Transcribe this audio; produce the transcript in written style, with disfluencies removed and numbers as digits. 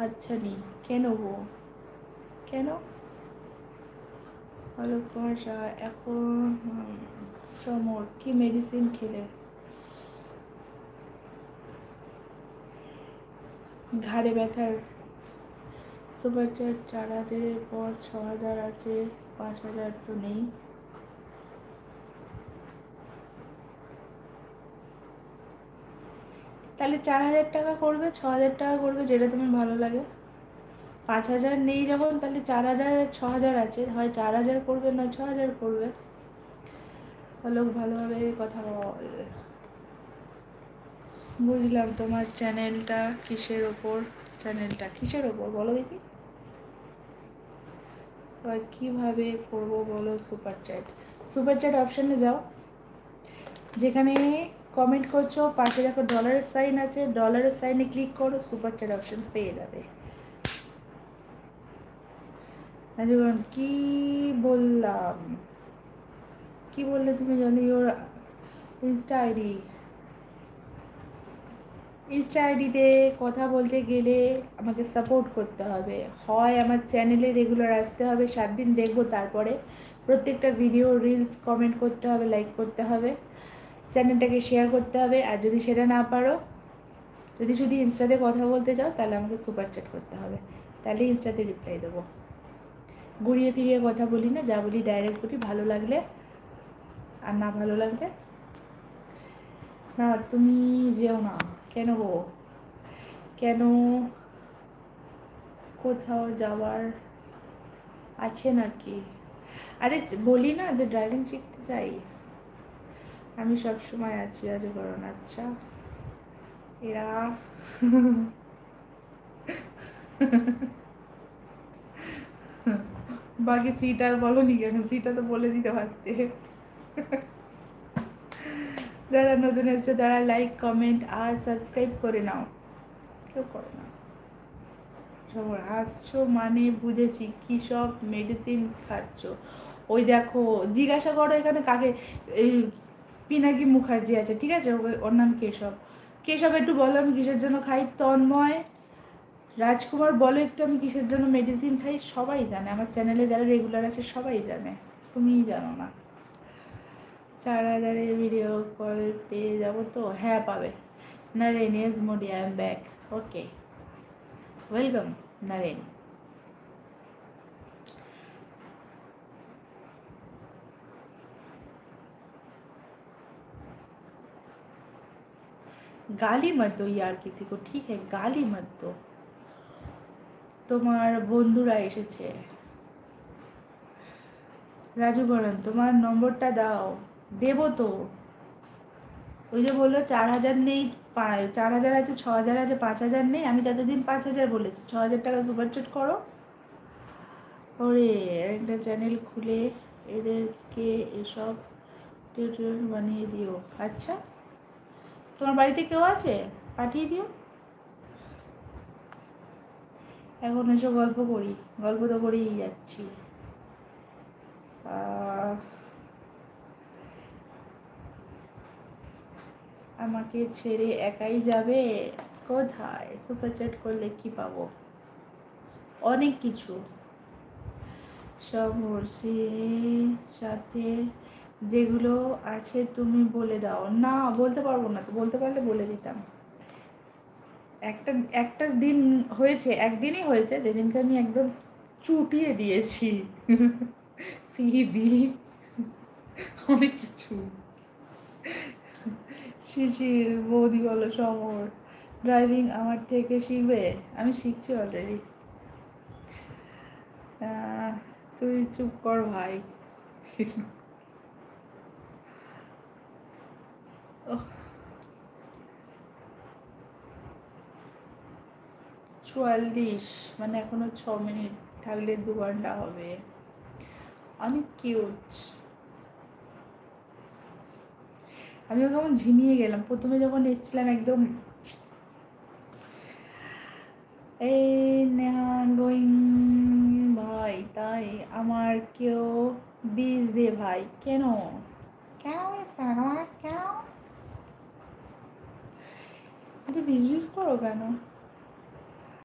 হাতছানি কেন গো, কেন? অলোক কুমার সাহা এখন সমর কি মেডিসিন খেলে? ঘাড়ে ব্যথার সুপার চ্যাট 4,000-এর পর 6,000 আছে, 5,000 তো নেই। তাহলে 4,000 টাকা করবে, 6,000 টাকা করবে, যেটা তোমার ভালো লাগে। 5,000 নেই যখন, তাহলে 4,000 6,000 আছে, হয় 4,000 করবে না 6,000 করবে। লোক ভালোভাবে কথা বল। বুঝলাম তোমার চ্যানেলটা কিসের ওপর, চ্যানেলটা কিসের ওপর বলো দেখি। কীভাবে করবো বলো? সুপার চ্যাট, সুপার চ্যাট অপশানে যাও, যেখানে কমেন্ট করছো পাশে দেখো ডলারের সাইন আছে, ডলারের সাইনে ক্লিক করো, সুপার চ্যাট অপশান পেয়ে যাবে। কি বললাম, কি বললে তুমি জানো? ইওর ইনস্টা আইডি, ইনস্টা আইডিতে কথা বলতে গেলে আমাকে সাপোর্ট করতে হবে, হয় আমার চ্যানেলে রেগুলার আসতে হবে, 7 দিন দেখবো, তারপরে প্রত্যেকটা ভিডিও রিলস কমেন্ট করতে হবে, লাইক করতে হবে, চ্যানেলটাকে শেয়ার করতে হবে। আর যদি সেটা না পারো, যদি শুধু ইনস্টাতে কথা বলতে চাও, তাহলে আমাকে সুপার চ্যাট করতে হবে, তাহলে ইনস্টাতে রিপ্লাই দেবো। ঘুরিয়ে ফিরিয়ে কথা বলি না, যা বলি ডাইরেক্ট বলি, ভালো লাগলে, আর না ভালো লাগলে না। তুমি যেও না কেন গো, কেন? কোথাও যাওয়ার আছে নাকি? আরে বলি না যে ড্রাইভিং শিখতে চাই, আমি সব সময় আছি, আজ করোনা। আচ্ছা এরা বাকি সিট আর বলো নি কেন? সিটা তো বলে দিতে পারতে। যারা নতুন এসছে তারা লাইক কমেন্ট আর সাবস্ক্রাইব করে নাও, কেউ করো না। সব হাসছো মানে বুঝেছি, কী সব মেডিসিন খাচ্ছ? ওই দেখো, জিজ্ঞাসা করো এখানে কাকে। এই পিনাকি মুখার্জি আছে, ঠিক আছে, ওর নাম কেশব। কেশব একটু বলো আমি কিসের জন্য খাই? তন্ময় রাজকুমার বলো একটু আমি কিসের জন্য মেডিসিন খাই? সবাই জানে, আমার চ্যানেলে যারা রেগুলার আছে সবাই জানে, তুমিই জানো না। 4,000-এর ভিডিও কল পেয়ে যাবো তো? হ্যাঁ পাবে। Naren as Modi, I am back. Okay, welcome Naren. गाली मत दो यार किसी को, ठीक है? गाली मत दो। তোমার বন্ধুরা এসেছে। রাজু বলেন তোমার নম্বরটা দাও। দেবো তো, ওই যে বললো 4,000 নেই, 4,000 আছে, 6,000 আছে, 5,000 নেই। আমি ততদিন 5,000 বলেছি, 6,000 টাকা সুপার চ্যাট করো। ওরে একটা চ্যানেল খুলে এদেরকে এসব টিউটোরিয়াল বানিয়ে দিও। আচ্ছা তোমার বাড়িতে কেউ আছে? পাঠিয়ে দিও। এখন এসো গল্প করি, গল্প তো করেই যাচ্ছি। আমাকে ছেড়ে একাই যাবে? কোথায়? সুপার চ্যাট করলে কি পাবো? অনেক কিছু। সাথে যেগুলো আছে তুমি বলে দাও না। বলতে পারবো না তো, বলতে পারলে বলে দিতাম। একটা একটা দিন হয়েছে, একদিনই হয়েছে, যেদিনকে আমি একদম চুটিয়ে দিয়েছি। সিবি অনেক কিছু। শিশির বৌদি বলো, সমর ড্রাইভিং আমার থেকে শিখবে? আমি শিখছি অলরেডি। তুই চুপ কর ভাই। 44, মানে এখনো 6 মিনিট থাকলে 2 ঘন্টা হবে। অনেক কিউট। আমিও কেমন ঝিমিয়ে গেলাম প্রথমে যখন এসেছিলাম, একদম এই গোয়িং ভাই, তাই আমার কেউ বীজ দে ভাই। কেন কেন কেন কেন? বীজ করো কেন?